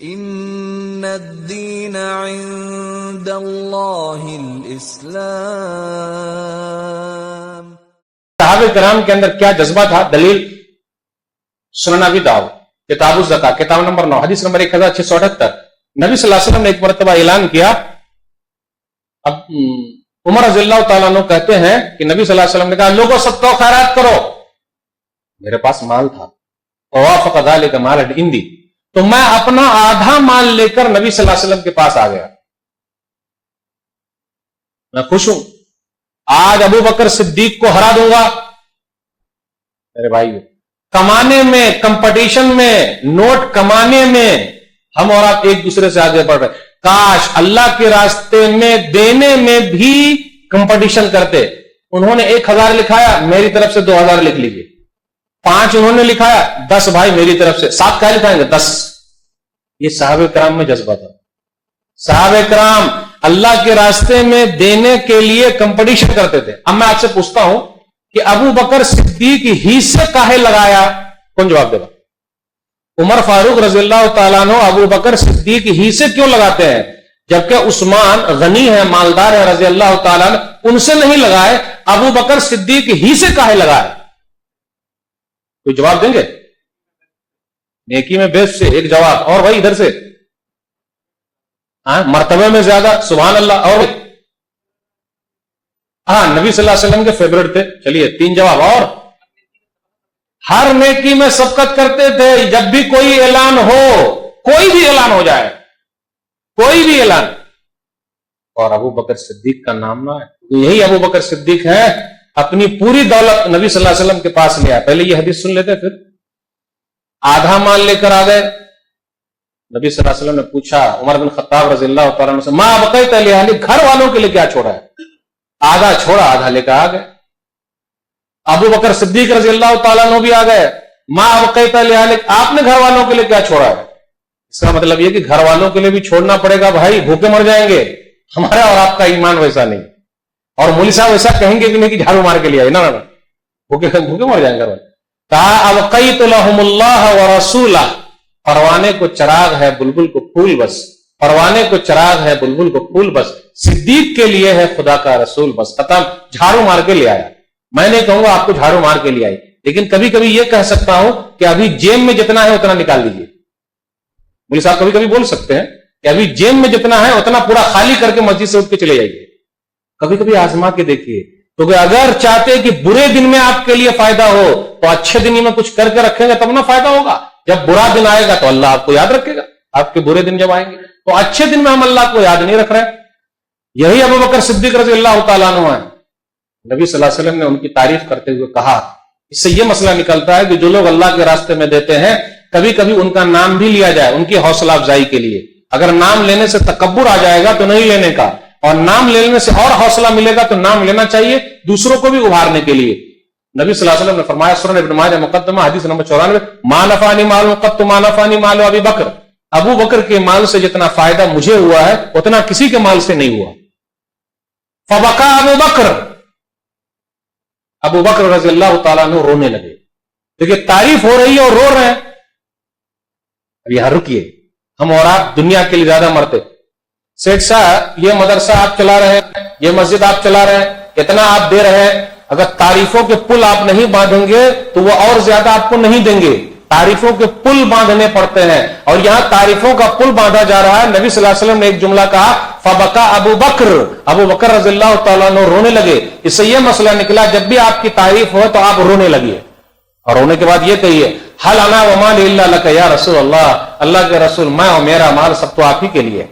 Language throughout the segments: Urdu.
ان الدین عند اللہ الاسلام۔ صحابہ کرام کے اندر کیا جذبہ تھا؟ دلیل سنن ابی داؤد کتاب الزکاۃ کتاب نمبر 9 حدیث نمبر 1678۔ نبی صلی اللہ علیہ وسلم نے ایک مرتبہ اعلان کیا۔ اب عمر رضی اللہ تعالیٰ عنہ کہتے ہیں کہ نبی صلی اللہ علیہ وسلم نے کہا لوگوں سب تو خیرات کرو۔ میرے پاس مال تھا، ووافق ذلک مال عندی، تو میں اپنا آدھا مال لے کر نبی صلی اللہ علیہ وسلم کے پاس آ گیا۔ میں خوش ہوں، آج ابو بکر صدیق کو ہرا دوں گا۔ میرے بھائی کمانے میں، کمپٹیشن میں، نوٹ کمانے میں ہم اور آپ ایک دوسرے سے آگے بڑھ رہے، کاش اللہ کے راستے میں دینے میں بھی کمپٹیشن کرتے۔ انہوں نے 1000 لکھایا، میری طرف سے 2000 لکھ لیجئے۔ 5 انہوں نے لکھایا، 10 بھائی میری طرف سے، 7 کیا لکھائیں گے؟ 10۔ یہ صحابہ کرام میں جذبہ تھا۔ صحابہ کرام اللہ کے راستے میں دینے کے لیے کمپٹیشن کرتے تھے۔ اب میں آپ سے پوچھتا ہوں کہ ابو بکر صدیق ہی سے کاہے لگایا؟ کون جواب دے گا؟ عمر فاروق رضی اللہ تعالیٰ عنہ ابو بکر صدیق ہی سے کیوں لگاتے ہیں؟ جبکہ عثمان غنی ہے، مالدار ہے رضی اللہ تعالیٰ عنہ، ان سے نہیں لگائے، ابو بکر صدیق ہی سے کاہے لگائے؟ کوئی جواب دیں گے؟ نیکی میں بیس سے ایک جواب، اور بھائی ادھر سے مرتبے میں زیادہ، سبحان اللہ، اور نبی صلی اللہ علیہ وسلم کے فیورٹ تھے، چلیے 3 جواب، اور ہر نیکی میں سبقت کرتے تھے۔ جب بھی کوئی اعلان ہو، کوئی بھی اعلان ہو جائے، کوئی بھی اعلان، اور ابو بکر صدیق کا نام نہ ہے، یہی ابو بکر صدیق ہے، اپنی پوری دولت نبی صلی اللہ علیہ وسلم کے پاس لے آئے۔ پہلے یہ حدیث سن لیتے، پھر آدھا مال لے کر آ گئے۔ نبی صلی اللہ علیہ وسلم نے پوچھا عمر بن خطاب رضی اللہ تعالیٰ عنہ سے، ماں بقیت لأہلک، گھر والوں کے لیے کیا چھوڑا ہے؟ آدھا چھوڑا، آدھا لے کر آ گئے۔ ابو بکر صدیق رضی اللہ تعالیٰ عنہ بھی آ گئے، ماں بقیت لأہلک، آپ نے گھر والوں کے لیے کیا چھوڑا ہے؟ اس کا مطلب یہ کہ گھر والوں کے لیے بھی چھوڑنا پڑے گا بھائی، بھوکے مر جائیں گے۔ ہمارا اور آپ کا ایمان ویسا نہیں، اور مولوی صاحب ایسا کہیں گے بھی نہیں کہ جھاڑو مار کے لیے آئے، نہ بھوکے مر جائیں گے۔ کہا ابقیت لہم اللہ ورسولہ، پروانے کو چراغ ہے بلبل کو پھول بس، پروانے کو چراغ ہے بلبل کو پھول بس، صدیق کے لیے ہے خدا کا رسول بس، ختم۔ جھاڑو مار کے لے آیا، میں نہیں کہوں گا آپ کو جھاڑو مار کے لے آئی، لیکن کبھی کبھی یہ کہہ سکتا ہوں کہ ابھی جیب میں جتنا ہے اتنا نکال لیجیے۔ مولوی صاحب کبھی کبھی بول سکتے ہیں کہ ابھی جیب میں جتنا ہے اتنا پورا خالی کر کے مسجد سے اٹھ کے چلے جائیے۔ کبھی کبھی آزما کے دیکھیے، کیونکہ اگر چاہتے کہ برے دن میں آپ کے لیے فائدہ ہو تو اچھے دن میں کچھ کر کے رکھیں گے تب نہ فائدہ ہوگا۔ جب برا دن آئے گا تو اللہ آپ کو یاد رکھے گا، آپ کے برے دن جب آئیں گے تو اچھے دن میں ہم اللہ کو یاد نہیں رکھ رہے۔ یہی ابو بکر صدیق رضی اللہ تعالیٰ عنہ ہے۔ نبی صلی اللہ علیہ وسلم نے ان کی تعریف کرتے ہوئے کہا، اس سے یہ مسئلہ نکلتا ہے کہ جو لوگ اللہ کے راستے میں دیتے ہیں کبھی کبھی ان کا نام بھی لیا جائے ان کی حوصلہ افزائی کے لیے۔ اگر نام لینے سے تکبر آ جائے گا تو نہیں لینے کا، اور نام لینے سے اور حوصلہ ملے گا تو نام لینا چاہیے دوسروں کو بھی ابھارنے کے لیے۔ نبی صلی اللہ علیہ وسلم نے فرمایا، سنن ابن ماجہ مقدمہ حدیث نمبر 94، ما نفعنی مال قط ما نفعنی مال ابی بکر، ابو بکر کے مال سے جتنا فائدہ مجھے ہوا ہے اتنا کسی کے مال سے نہیں ہوا۔ فبکا ابو بکر، ابو بکر رضی اللہ تعالیٰ عنہ رونے لگے۔ دیکھیے تعریف ہو رہی ہے اور رو رہے ہیں۔ اب یہاں رکیے، ہم اور آپ دنیا کے لیے زیادہ مرتے۔ سیٹ صاحب یہ مدرسہ آپ چلا رہے ہیں، یہ مسجد آپ چلا رہے ہیں، اتنا آپ دے رہے ہیں، اگر تعریفوں کے پل آپ نہیں باندھیں گے تو وہ اور زیادہ آپ کو نہیں دیں گے۔ تعریفوں کے پل باندھنے پڑتے ہیں، اور یہاں تعریفوں کا پل باندھا جا رہا ہے۔ نبی صلی اللہ علیہ وسلم نے ایک جملہ کہا، فبکا ابو بکر، ابو بکر رضی اللہ تعالیٰ عنہ رونے لگے۔ اس سے یہ مسئلہ نکلا جب بھی آپ کی تعریف ہو تو آپ رونے لگیے، اور رونے کے بعد یہ کہیے، حل انا وما الا لک یا رسول اللہ، اللہ کے رسول میں اور میرا مال سب تو آپ ہی کے لیے۔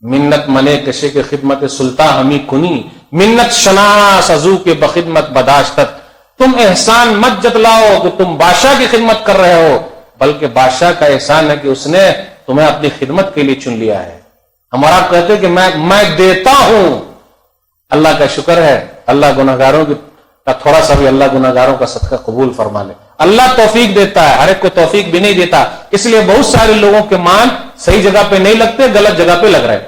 منت منے کشے کے خدمت سلطان ہمی کنی، منت شناس ازو کے بخدمت بداشتت، تم احسان مت جتلاؤ کہ تم بادشاہ کی خدمت کر رہے ہو، بلکہ بادشاہ کا احسان ہے کہ اس نے تمہیں اپنی خدمت کے لیے چن لیا ہے۔ ہمارا کہتے کہ میں دیتا ہوں، اللہ کا شکر ہے، اللہ گناہگاروں کی تھوڑا سا بھی اللہ گناہگاروں کا صدقہ قبول فرما لے۔ اللہ توفیق دیتا ہے، ہر ایک کو توفیق بھی نہیں دیتا، اس لیے بہت سارے لوگوں کے مان صحیح جگہ پہ نہیں لگتے، غلط جگہ پہ لگ رہے ہیں۔